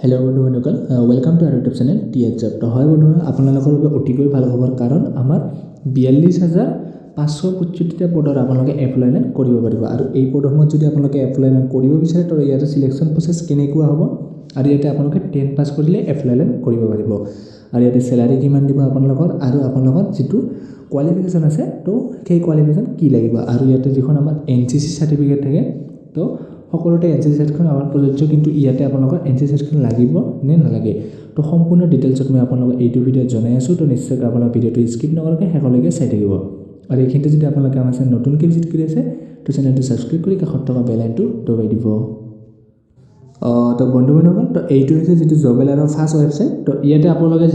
hello बंधुসকল welcome to our YouTube channel TH job तो হয় বন্ধু আপোনালোকৰ বাবে অতিকৈ ভাল খবৰ কাৰণ আমাৰ 42575 পদৰ আপোনালোকে এপ্লাইমেন্ট কৰিব পাৰিব আৰু এই পদসমূহত যদি আপোনালোকে এপ্লাইমেন্ট কৰিব বিচাৰে তো ইয়াতে সিলেকশন প্ৰসেস কেনেকুৱা হ'ব আৰু ইয়াতে আপোনালোকে 10 পাস কৰিলে এপ্লাইমেন্ট কৰিব পাৰিব আৰু ইয়াতে স্যালাৰি কিমান দিব আপোনালোকৰ আৰু আপোনালোকৰ যেটো কোৱালিফিকেশন আছে তো সেই কোৱালিফিকেশন কি লাগিব আৰু ইয়াতে যিখন আমাৰ এনসিসি সাৰ্টিফিকেট থাকে তো সকলোতে এনসিসি সাৰ্টিফিকেট আমাৰ প্ৰযোজ্য কিন্তু ইয়াতে আপোনালোকৰ এনসিসি সাৰ্টিফিকেট লাগিব নে নালাগে তো সম্পূৰ্ণ ডিটেইলছত মই আপোনালোকক এইটো ভিডিঅ' জনাই আছো তো নিশ্চয়কৈ আপোনালোক ভিডিঅ'টো স্কিপ নকৰাকৈ শেষলৈকে চাই থাকিব আৰু এইখিনিতে যদি আপোনালোকে আমাৰ চেনেল নতুনকৈ ভিজিট কৰি আছে তো চেনেলটো সাবস্ক্ৰাইব কৰি কাষত থকা বেল আইকনটো দবাই দিব তো বন্ধুসকল তো এইটো হৈছে যেটো জবেলাৰৰ ফাৰ্স্ট ওয়েবসাইট তো ইয়াতে আপোনালোকে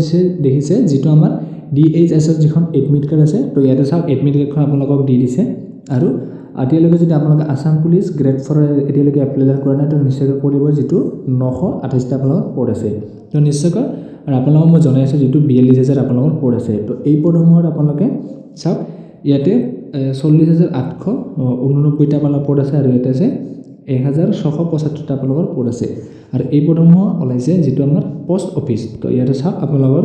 দেখিছে যেটো আমাৰ ডিএইচএছ ৰ যিখন এডমিট কাৰ্ড আছে তো ইয়াতে চাওক এডমিট কাৰ্ডখন আপোনালোকক দি দিছে আৰু আতিয়ালৈকে যদি আপোনালোকে আসাম পুলিচ গ্ৰেড 4 এতিয়ালৈকে এপ্লাই কৰা নাই তো নিশ্চয়কৈ কৰিব যেটো 928 টা আপোনালোকৰ পদ আছে তো নিশ্চয়কৈ আৰু আপোনালোকক মই জনাই আছো যেটো 42000 আপোনালোকৰ পদ আছে তো এই পদসমূহত আপোনালোকে চাওক ইয়াতে 40889 টা আপোনালোকৰ পদ আছে আৰু ইয়াতে আছে 1675 টা আপোনালোকৰ পদ আছে আৰু এই পদসমূহ ওলাইছে যেটো আমাৰ পোষ্ট অফিস তো ইয়াতে চাওক আপোনালোকৰ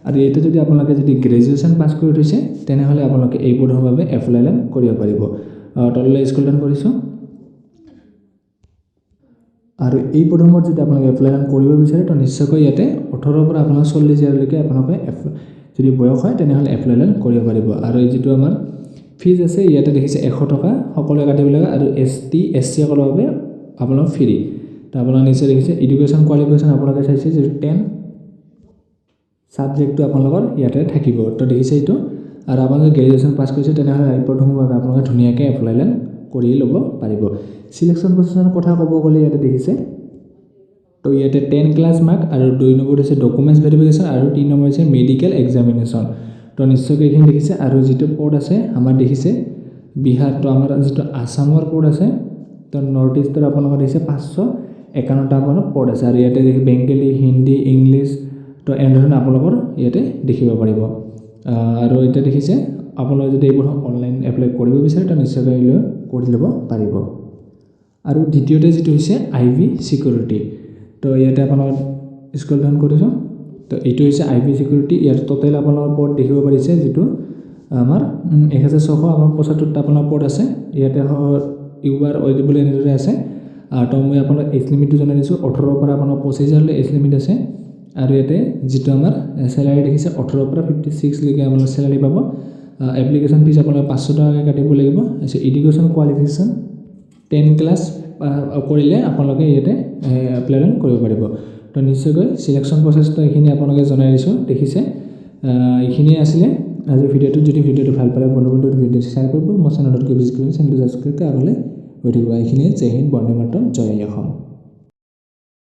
আৰু এটা যদি আপোনালোকে যদি গ্ৰেজুৱেচন পাস কৰি থৈছে তেনেহলে আপোনালোকে এই পদৰ বাবে এপ্লাই কৰিব পাৰিব তললৈ স্ক্ৰল ডাউন কৰিছো আৰু এই পদসমূহত যদি আপোনালোকে এপ্লাই কৰিব বিচাৰে তো নিশ্চয়কৈ ইয়াতে 18 পৰা আপোনাৰ 40 ইয়াৰলৈকে আপোনালোকে যদি বয়স হয় তেনেহলে এপ্লাই কৰিব পাৰিব আৰু এই যেটো আমাৰ ফিজ আছে ইয়াতে দেখিছে 100 টকা সকলোৱে কাটিব লাগে আৰু এসটি এসসি সকলৰ বাবে আপোনালোক ফ্ৰী তো আপোনালোকে নিশ্চয় দেখিছে এডুকেশ্যন কোৱালিফিকেশন আপোনালোকে চাইছে যে 10 সাবজেক্টটো আপোনালোকৰ ইয়াতে থাকিব তো দেখিছে এইটো আৰু আপোনালোকে গ্ৰেজুৱেচন পাস কৰিছে তেনেহলে এই পদসমূহৰ বাবে আপোনালোকে ধুনীয়াকৈ এপ্লাই কৰি ল'ব পাৰিব সিলেকশন প্ৰসেসৰ কথা ক'ব গ'লে ইয়াতে দেখিছে তো ইয়াতে 10 ক্লাছ মাৰ্ক আৰু 2 নম্বৰ আছে ডকুমেন্টছ ভেৰিফিকেশন আৰু 3 নম্বৰ আছে মেডিকেল এক্সামিনেশন তো নিশ্চয়কৈ এইখিনি দেখিছে আৰু যেটো পদ আছে আমাৰ দেখিছে বিহাৰ তো আমাৰ যেটো আসামৰ পদ আছে তো নৰ্থ ইষ্টৰ আপোনালোকৰ দেখিছে 551 টা আপোনাৰ পদ আছে আৰু ইয়াতে দেখি বেংগলী হিন্দী ইংলিশ তো এনেধৰণে আপোনালোকৰ ইয়াতে দেখিব পাৰিব আৰু এটা দেখিছে আপোনালোকে যদি এইবোৰ অনলাইন এপ্লাই কৰিব বিচাৰে তো নিশ্চয়কৈ কৰি ল'ব পাৰিব আৰু দ্বিতীয়তে যেটো হৈছে আইভি সিকিউৰিটি তো ইয়াতে আপোনালোক স্ক্ৰল ডাউন কৰিছো তো এইটো হৈছে আইভি সিকিউৰিটি ইয়াৰ টোটাল আপোনালোকৰ পদ দেখিব পাৰিছে যেটো আমাৰ 1675 টা আপোনাৰ পদ আছে ইয়াতে ইউআৰ অইলেবল এনেদৰে আছে তো মই আপোনাক এজ লিমিটটো জনাই দিছো 18 পৰা আপোনাৰ 25000 লৈ এজ লিমিট আছে আৰু ইয়াতে যেটো আমাৰ স্যালাৰি দেখিছে 18 পৰা 56 লৈকে আপোনালোক স্যালাৰি পাব এপ্লিকেশন ফিজ আপোনালোক 500 টকা কাটিব লাগিব আছে এডুকেশ্যন কোৱালিফিকেশন 10 ক্লাছ কৰিলে আপোনালোকে ইয়াতে এপ্লাই কৰিব পাৰিব তো নিশ্চয়কৈ সিলেকশন প্ৰসেসটো এখিনি আপোনালোকে জনাই দিছো দেখিছে এখিনি আছিল আজি ভিডিঅটো যদি ভিডিঅটো ভাল পালে বন্ধুসকল ভিডিঅটো শেয়াৰ কৰিব মই চেনেলটো ভিজিট কৰি চেনেলটো সাবস্ক্ৰাইব কৰি আগলৈ হৈ থাকিব এখিনি জয় হিন্দ বন্দে মাতৰম জয় অসম